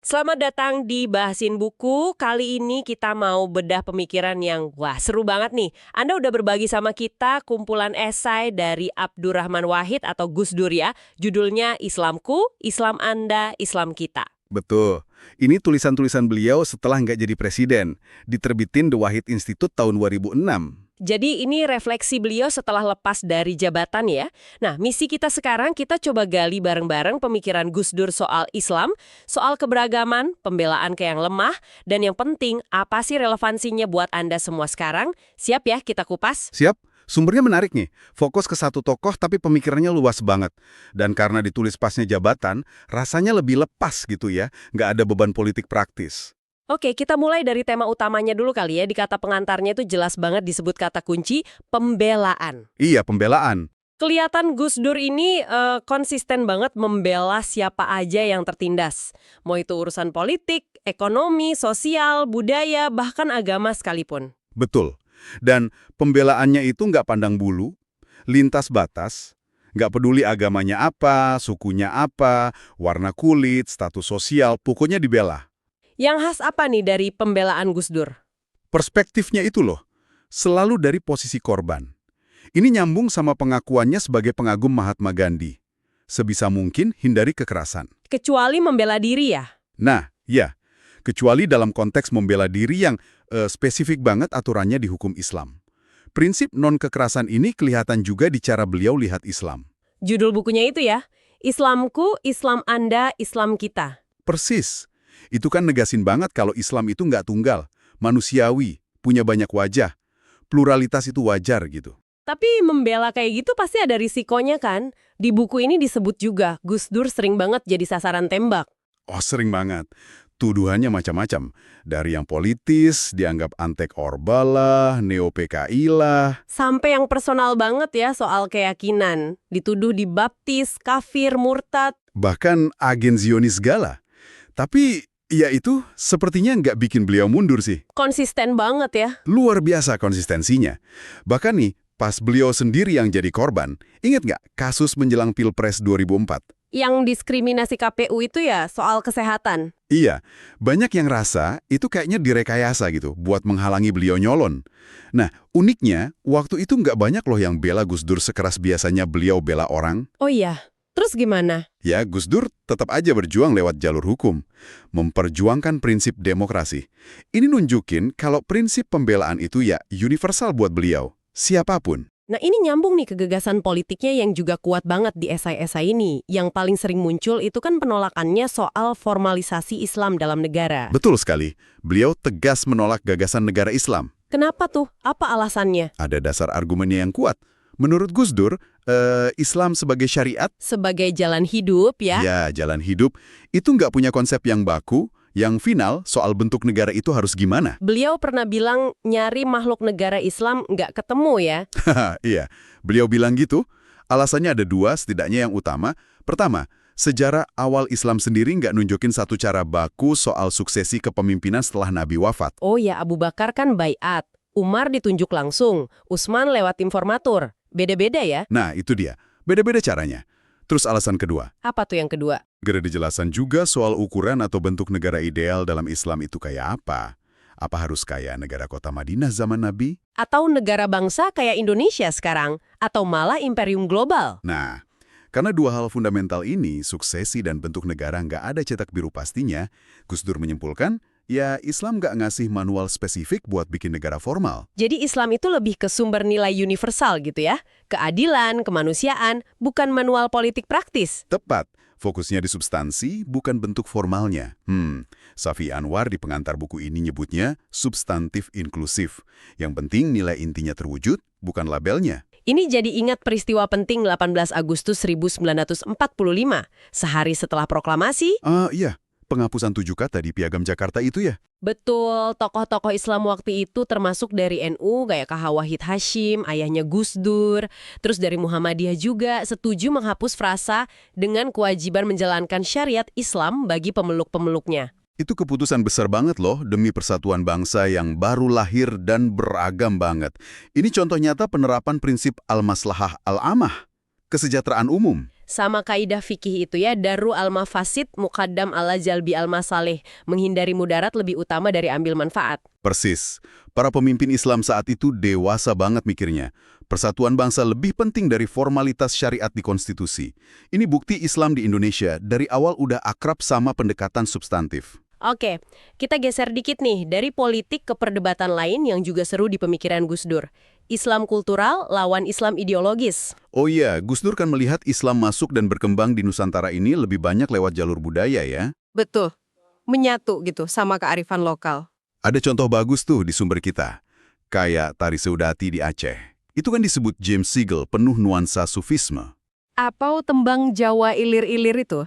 Selamat datang di Bahasin Buku. Kali ini kita mau bedah pemikiran yang seru banget nih. Anda udah berbagi sama kita kumpulan esai dari Abdurrahman Wahid atau Gus Dur ya. Judulnya Islamku, Islam Anda, Islam Kita. Betul. Ini tulisan-tulisan beliau setelah nggak jadi presiden. Diterbitin The Wahid Institute tahun 2006. Jadi ini refleksi beliau setelah lepas dari jabatan ya. Nah, misi kita sekarang kita coba gali bareng-bareng pemikiran Gus Dur soal Islam, soal keberagaman, pembelaan ke yang lemah, dan yang penting apa sih relevansinya buat Anda semua sekarang? Siap ya kita kupas? Siap? Sumbernya menarik nih. Fokus ke satu tokoh tapi pemikirannya luas banget. Dan karena ditulis pasnya jabatan, rasanya lebih lepas gitu ya. Nggak ada beban politik praktis. Oke, kita mulai dari tema utamanya dulu kali ya. Di kata pengantarnya itu jelas banget disebut kata kunci, pembelaan. Iya, pembelaan. Kelihatan Gus Dur ini konsisten banget membela siapa aja yang tertindas. Mau itu urusan politik, ekonomi, sosial, budaya, bahkan agama sekalipun. Betul. Dan pembelaannya itu nggak pandang bulu, lintas batas, nggak peduli agamanya apa, sukunya apa, warna kulit, status sosial, pokoknya dibela. Yang khas apa nih dari pembelaan Gus Dur? Perspektifnya itu loh, selalu dari posisi korban. Ini nyambung sama pengakuannya sebagai pengagum Mahatma Gandhi. Sebisa mungkin hindari kekerasan. Kecuali membela diri ya? Nah, ya, kecuali dalam konteks membela diri yang spesifik banget aturannya di hukum Islam. Prinsip non-kekerasan ini kelihatan juga di cara beliau lihat Islam. Judul bukunya itu ya, Islamku, Islam Anda, Islam Kita. Persis. Itu kan negasin banget kalau Islam itu nggak tunggal, manusiawi, punya banyak wajah. Pluralitas itu wajar gitu. Tapi membela kayak gitu pasti ada risikonya kan? Di buku ini disebut juga, Gus Dur sering banget jadi sasaran tembak. Oh, sering banget. Tuduhannya macam-macam. Dari yang politis, dianggap antek Orba lah, neo-PKI lah. Sampai yang personal banget ya soal keyakinan. Dituduh dibaptis, kafir, murtad. Bahkan agen Zionis segala. Tapi, ya itu sepertinya nggak bikin beliau mundur sih. Konsisten banget ya. Luar biasa konsistensinya. Bahkan nih, pas beliau sendiri yang jadi korban, ingat nggak kasus menjelang Pilpres 2004? Yang diskriminasi KPU itu ya soal kesehatan. Iya, banyak yang rasa itu kayaknya direkayasa gitu, buat menghalangi beliau nyolon. Nah, uniknya, waktu itu nggak banyak loh yang bela Gus Dur sekeras biasanya beliau bela orang. Oh iya, terus gimana? Ya, Gus Dur tetap aja berjuang lewat jalur hukum, memperjuangkan prinsip demokrasi. Ini nunjukin kalau prinsip pembelaan itu ya universal buat beliau, siapapun. Nah ini nyambung nih ke gagasan politiknya yang juga kuat banget di esai-esai ini. Yang paling sering muncul itu kan penolakannya soal formalisasi Islam dalam negara. Betul sekali, beliau tegas menolak gagasan negara Islam. Kenapa tuh? Apa alasannya? Ada dasar argumennya yang kuat. Menurut Gus Dur, Islam sebagai syariat, Sebagai jalan hidup ya? ya jalan hidup, itu nggak punya konsep yang baku, yang final soal bentuk negara itu harus gimana. Beliau pernah bilang nyari makhluk negara Islam nggak ketemu ya? Iya, beliau bilang gitu. Alasannya ada dua, setidaknya yang utama. Pertama, sejarah awal Islam sendiri nggak nunjukin satu cara baku soal suksesi kepemimpinan setelah Nabi wafat. Oh ya, Abu Bakar kan baiat. Umar ditunjuk langsung. Utsman lewat informatur. Beda-beda ya? Nah, itu dia. Beda-beda caranya. Terus alasan kedua, Apa tuh yang kedua? gak ada dijelasan juga soal ukuran atau bentuk negara ideal dalam Islam itu kayak apa. Apa harus kayak negara kota Madinah zaman Nabi? Atau negara bangsa kayak Indonesia sekarang? Atau malah imperium global? Nah, karena dua hal fundamental ini, suksesi dan bentuk negara nggak ada cetak biru pastinya, Gus Dur menyimpulkan, ya Islam nggak ngasih manual spesifik buat bikin negara formal. Jadi Islam itu lebih ke sumber nilai universal gitu ya? Keadilan, kemanusiaan, bukan manual politik praktis. Tepat, fokusnya di substansi, bukan bentuk formalnya. Safi Anwar di pengantar buku ini nyebutnya substantif inklusif. Yang penting nilai intinya terwujud, bukan labelnya. Ini jadi ingat peristiwa penting 18 Agustus 1945, sehari setelah proklamasi. Iya, penghapusan 7 kata di Piagam Jakarta itu ya? Betul, tokoh-tokoh Islam waktu itu termasuk dari NU, kayak K.H. Wahid Hashim, ayahnya Gus Dur, terus dari Muhammadiyah juga setuju menghapus frasa dengan kewajiban menjalankan syariat Islam bagi pemeluk-pemeluknya. Itu keputusan besar banget loh demi persatuan bangsa yang baru lahir dan beragam banget. Ini contoh nyata penerapan prinsip al-maslahah al-amah, kesejahteraan umum. Sama kaidah fikih itu ya, daru al-mafasid muqaddam ala jalbi al-masalih. Menghindari mudarat lebih utama dari ambil manfaat. Persis. Para pemimpin Islam saat itu dewasa banget mikirnya. Persatuan bangsa lebih penting dari formalitas syariat di konstitusi. Ini bukti Islam di Indonesia dari awal udah akrab sama pendekatan substantif. Oke, kita geser dikit nih, dari politik ke perdebatan lain yang juga seru di pemikiran Gus Dur. Islam kultural lawan Islam ideologis. Oh iya, Gus Dur kan melihat Islam masuk dan berkembang di Nusantara ini lebih banyak lewat jalur budaya ya. Betul. Menyatu gitu sama kearifan lokal. Ada contoh bagus tuh di sumber kita. Kayak Tari Seudati di Aceh. Itu kan disebut James Siegel penuh nuansa sufisme. Apa tembang Jawa ilir-ilir itu?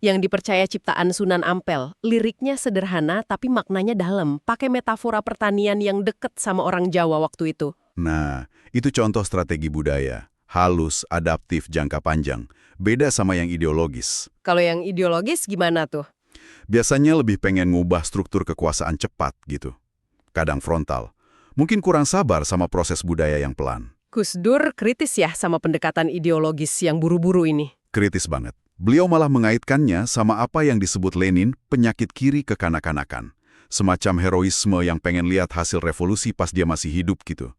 Yang dipercaya ciptaan Sunan Ampel. Liriknya sederhana tapi maknanya dalam. Pakai metafora pertanian yang deket sama orang Jawa waktu itu. Nah, itu contoh strategi budaya. Halus, adaptif, jangka panjang. Beda sama yang ideologis. Kalau yang ideologis gimana tuh? Biasanya lebih pengen ngubah struktur kekuasaan cepat gitu. Kadang frontal. Mungkin kurang sabar sama proses budaya yang pelan. Gus Dur kritis ya sama pendekatan ideologis yang buru-buru ini. Kritis banget. Beliau malah mengaitkannya sama apa yang disebut Lenin penyakit kiri kekanak-kanakan. Semacam heroisme yang pengen lihat hasil revolusi pas dia masih hidup gitu.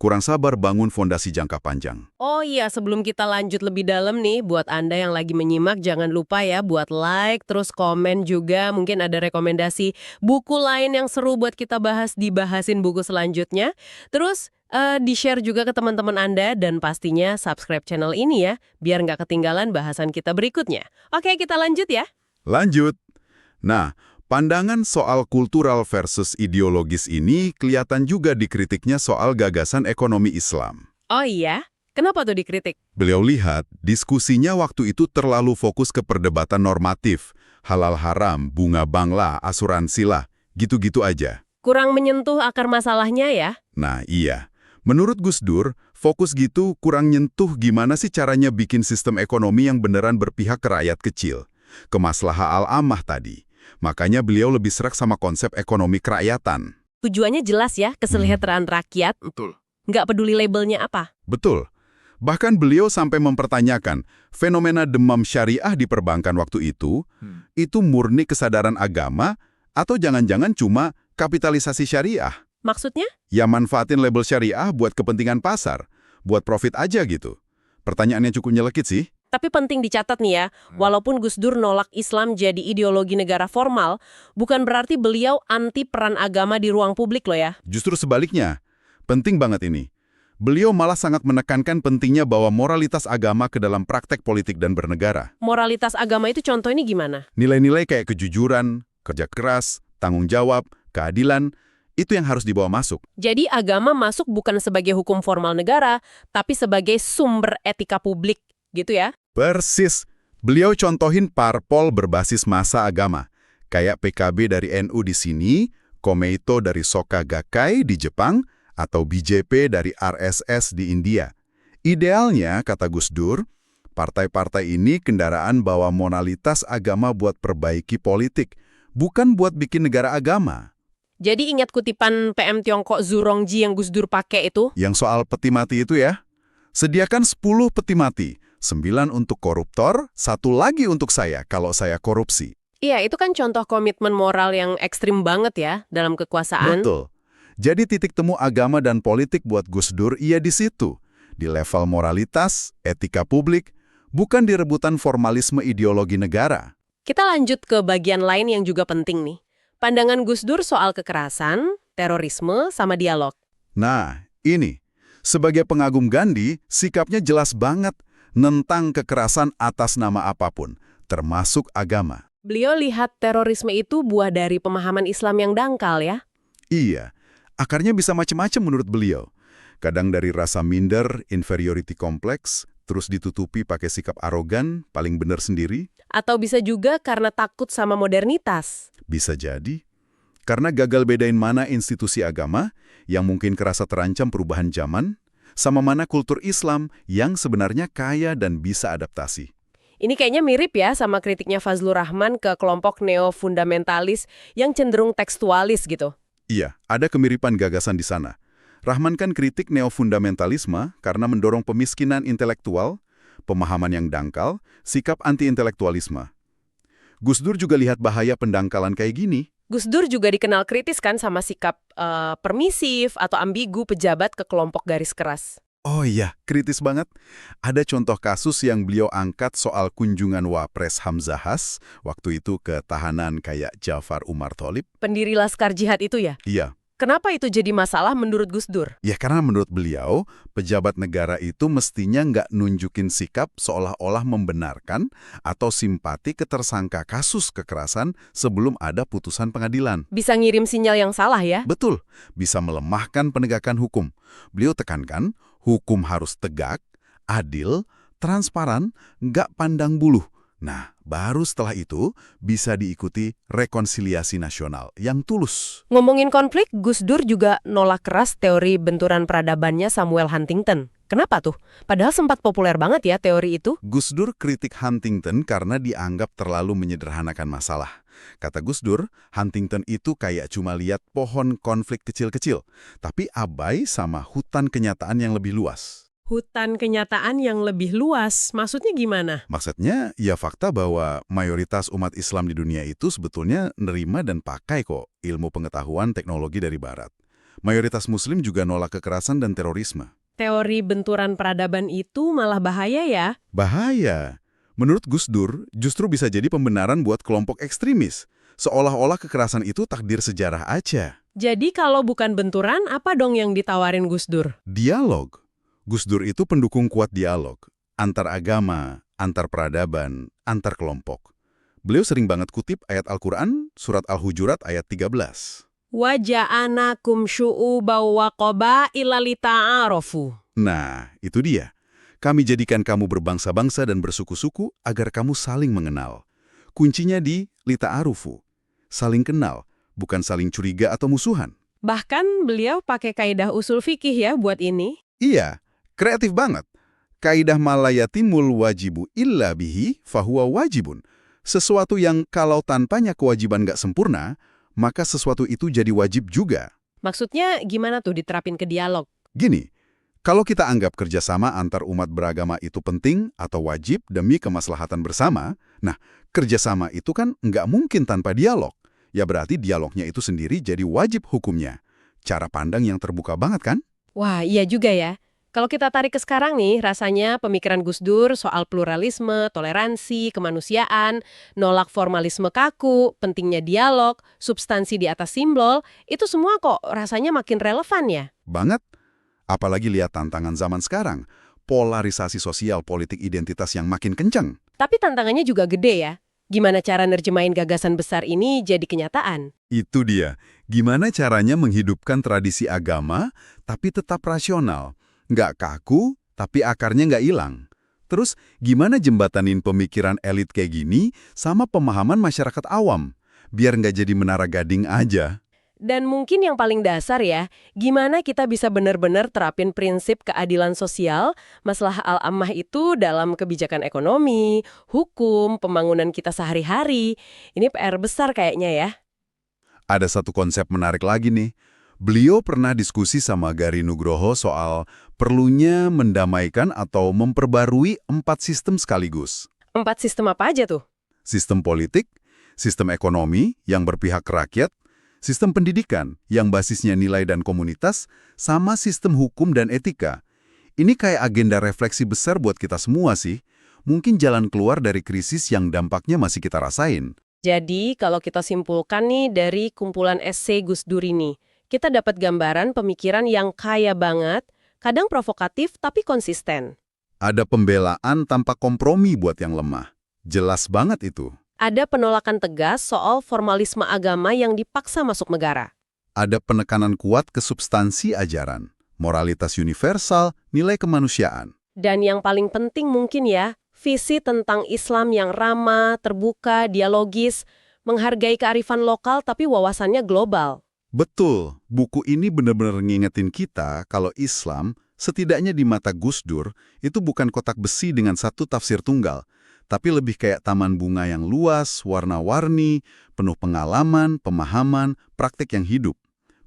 Kurang sabar bangun fondasi jangka panjang. Oh iya, sebelum kita lanjut lebih dalam nih, buat Anda yang lagi menyimak, jangan lupa ya buat like, terus komen juga. Mungkin ada rekomendasi buku lain yang seru buat kita bahas, dibahasin buku selanjutnya. Terus di-share juga ke teman-teman Anda, dan pastinya subscribe channel ini ya, biar nggak ketinggalan bahasan kita berikutnya. Oke, kita lanjut ya. Lanjut. Nah, pandangan soal kultural versus ideologis ini kelihatan juga di kritiknya soal gagasan ekonomi Islam. Oh iya? Kenapa tuh dikritik? Beliau lihat diskusinya waktu itu terlalu fokus ke perdebatan normatif, halal haram, bunga bank lah, asuransi lah, gitu-gitu aja. Kurang menyentuh akar masalahnya ya? Nah iya, menurut Gus Dur, fokus gitu kurang nyentuh gimana sih caranya bikin sistem ekonomi yang beneran berpihak ke rakyat kecil, ke maslahah al-ammah tadi. Makanya beliau lebih serak sama konsep ekonomi kerakyatan. Tujuannya jelas ya, kesejahteraan rakyat. Betul. Nggak peduli labelnya apa. Betul. Bahkan beliau sampai mempertanyakan fenomena demam syariah di perbankan waktu itu murni kesadaran agama atau jangan-jangan cuma kapitalisasi syariah? Maksudnya? Ya manfaatin label syariah buat kepentingan pasar, buat profit aja gitu. Pertanyaannya cukup nyelekit sih. Tapi penting dicatat nih ya, walaupun Gus Dur nolak Islam jadi ideologi negara formal, bukan berarti beliau anti peran agama di ruang publik loh ya. Justru sebaliknya, penting banget ini. Beliau malah sangat menekankan pentingnya bawa moralitas agama ke dalam praktek politik dan bernegara. Moralitas agama itu contoh ini gimana? Nilai-nilai kayak kejujuran, kerja keras, tanggung jawab, keadilan, itu yang harus dibawa masuk. Jadi agama masuk bukan sebagai hukum formal negara, tapi sebagai sumber etika publik, gitu ya? Persis. Beliau contohin parpol berbasis massa agama. Kayak PKB dari NU di sini, Komeito dari Soka Gakkai di Jepang, atau BJP dari RSS di India. Idealnya, kata Gus Dur, partai-partai ini kendaraan bawa moralitas agama buat perbaiki politik, bukan buat bikin negara agama. Jadi ingat kutipan PM Tiongkok Zurongji yang Gus Dur pakai itu? Yang soal peti mati itu ya, sediakan 10 peti mati, 9 untuk koruptor, 1 lagi untuk saya kalau saya korupsi. Iya, itu kan contoh komitmen moral yang ekstrim banget ya dalam kekuasaan. Betul. Jadi titik temu agama dan politik buat Gus Dur iya di situ. Di level moralitas, etika publik, bukan di rebutan formalisme ideologi negara. Kita lanjut ke bagian lain yang juga penting nih. Pandangan Gus Dur soal kekerasan, terorisme, sama dialog. Nah, ini. Sebagai pengagum Gandhi, sikapnya jelas banget nentang kekerasan atas nama apapun, termasuk agama. Beliau lihat terorisme itu buah dari pemahaman Islam yang dangkal ya? Iya. Akarnya bisa macam-macam menurut beliau. Kadang dari rasa minder, inferiority complex, terus ditutupi pakai sikap arogan, paling benar sendiri. Atau bisa juga karena takut sama modernitas. Bisa jadi. Karena gagal bedain mana institusi agama yang mungkin kerasa terancam perubahan zaman, sama mana kultur Islam yang sebenarnya kaya dan bisa adaptasi. Ini kayaknya mirip ya sama kritiknya Fazlur Rahman ke kelompok neo-fundamentalis yang cenderung tekstualis gitu. Iya, ada kemiripan gagasan di sana. Rahman kan kritik neofundamentalisme karena mendorong pemiskinan intelektual, pemahaman yang dangkal, sikap anti-intelektualisme. Gus Dur juga lihat bahaya pendangkalan kayak gini. Gus Dur juga dikenal kritis kan sama sikap permisif atau ambigu pejabat ke kelompok garis keras. Oh iya, kritis banget. Ada contoh kasus yang beliau angkat soal kunjungan Wapres Hamzahas waktu itu ke tahanan kayak Jafar Umar Tholib. Pendiri Laskar Jihad itu ya? Iya. Kenapa itu jadi masalah menurut Gus Dur? Ya karena menurut beliau, pejabat negara itu mestinya nggak nunjukin sikap seolah-olah membenarkan atau simpati ke tersangka kasus kekerasan sebelum ada putusan pengadilan. Bisa ngirim sinyal yang salah ya? Betul, bisa melemahkan penegakan hukum. Beliau tekankan, hukum harus tegak, adil, transparan, nggak pandang bulu. Nah, baru setelah itu bisa diikuti rekonsiliasi nasional yang tulus. Ngomongin konflik, Gus Dur juga nolak keras teori benturan peradabannya Samuel Huntington. Kenapa tuh? Padahal sempat populer banget ya teori itu. Gus Dur kritik Huntington karena dianggap terlalu menyederhanakan masalah. Kata Gus Dur, Huntington itu kayak cuma lihat pohon konflik kecil-kecil, tapi abai sama hutan kenyataan yang lebih luas. Hutan kenyataan yang lebih luas, maksudnya gimana? Maksudnya, ya fakta bahwa mayoritas umat Islam di dunia itu sebetulnya nerima dan pakai kok ilmu pengetahuan teknologi dari Barat. Mayoritas Muslim juga nolak kekerasan dan terorisme. Teori benturan peradaban itu malah bahaya ya? Bahaya. Menurut Gus Dur, justru bisa jadi pembenaran buat kelompok ekstremis. Seolah-olah kekerasan itu takdir sejarah aja. Jadi kalau bukan benturan, apa dong yang ditawarin Gus Dur? Dialog. Gus Dur itu pendukung kuat dialog. Antar agama, antar peradaban, antar kelompok. Beliau sering banget kutip ayat Al-Quran, surat Al-Hujurat ayat 13. Waja'anakum syu'uba wa qabaila lita'arofu. Nah, itu dia. Kami jadikan kamu berbangsa-bangsa dan bersuku-suku agar kamu saling mengenal. Kuncinya di lita'arufu. Saling kenal, bukan saling curiga atau musuhan. Bahkan beliau pakai kaidah usul fikih ya buat ini. Iya, kreatif banget. Kaidah malayatimul wajibu illa bihi fahuwa wajibun. Sesuatu yang kalau tanpanya kewajiban nggak sempurna, maka sesuatu itu jadi wajib juga. Maksudnya gimana tuh diterapin ke dialog? Gini, kalau kita anggap kerjasama antar umat beragama itu penting atau wajib demi kemaslahatan bersama, nah, kerjasama itu kan nggak mungkin tanpa dialog. Ya berarti dialognya itu sendiri jadi wajib hukumnya. Cara pandang yang terbuka banget kan? Wah, iya juga ya. Kalau kita tarik ke sekarang nih, rasanya pemikiran Gus Dur soal pluralisme, toleransi, kemanusiaan, nolak formalisme kaku, pentingnya dialog, substansi di atas simbol, itu semua kok rasanya makin relevan ya? Banget. Apalagi lihat tantangan zaman sekarang. Polarisasi sosial politik identitas yang makin kencang. Tapi tantangannya juga gede ya. Gimana cara nerjemahin gagasan besar ini jadi kenyataan? Itu dia. Gimana caranya menghidupkan tradisi agama, tapi tetap rasional. Nggak kaku, tapi akarnya nggak hilang. Terus, gimana jembatanin pemikiran elit kayak gini sama pemahaman masyarakat awam? Biar nggak jadi menara gading aja. Dan mungkin yang paling dasar ya, gimana kita bisa benar-benar terapin prinsip keadilan sosial, masalah al-ammah itu dalam kebijakan ekonomi, hukum, pembangunan kita sehari-hari. Ini PR besar kayaknya ya. Ada satu konsep menarik lagi nih. Beliau pernah diskusi sama Gari Nugroho soal perlunya mendamaikan atau memperbarui 4 sistem sekaligus. 4 sistem apa aja tuh? Sistem politik, sistem ekonomi yang berpihak ke rakyat, sistem pendidikan yang basisnya nilai dan komunitas, sama sistem hukum dan etika. Ini kayak agenda refleksi besar buat kita semua sih. Mungkin jalan keluar dari krisis yang dampaknya masih kita rasain. Jadi kalau kita simpulkan nih dari kumpulan esai Gus Dur ini, kita dapat gambaran pemikiran yang kaya banget, kadang provokatif tapi konsisten. Ada pembelaan tanpa kompromi buat yang lemah. Jelas banget itu. Ada penolakan tegas soal formalisme agama yang dipaksa masuk negara. Ada penekanan kuat ke substansi ajaran, moralitas universal, nilai kemanusiaan. Dan yang paling penting mungkin ya, visi tentang Islam yang ramah, terbuka, dialogis, menghargai kearifan lokal tapi wawasannya global. Betul, buku ini benar-benar ngingetin kita kalau Islam, setidaknya di mata Gus Dur, itu bukan kotak besi dengan satu tafsir tunggal, tapi lebih kayak taman bunga yang luas, warna-warni, penuh pengalaman, pemahaman, praktik yang hidup.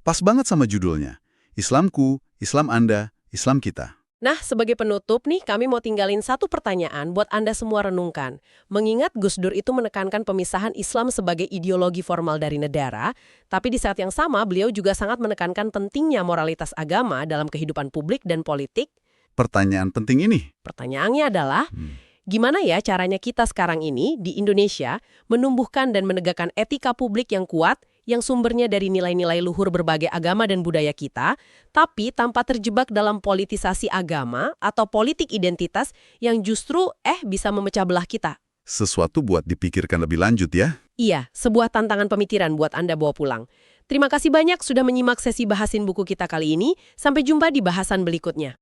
Pas banget sama judulnya, Islamku, Islam Anda, Islam kita. Nah, sebagai penutup nih, kami mau tinggalin satu pertanyaan buat Anda semua renungkan. Mengingat Gus Dur itu menekankan pemisahan Islam sebagai ideologi formal dari negara, tapi di saat yang sama beliau juga sangat menekankan pentingnya moralitas agama dalam kehidupan publik dan politik. Pertanyaan penting ini. Pertanyaannya adalah, gimana ya caranya kita sekarang ini di Indonesia menumbuhkan dan menegakkan etika publik yang kuat, yang sumbernya dari nilai-nilai luhur berbagai agama dan budaya kita, tapi tanpa terjebak dalam politisasi agama atau politik identitas yang justru bisa memecah belah kita. Sesuatu buat dipikirkan lebih lanjut ya. Iya, sebuah tantangan pemikiran buat Anda bawa pulang. Terima kasih banyak sudah menyimak sesi bahasin buku kita kali ini. Sampai jumpa di bahasan berikutnya.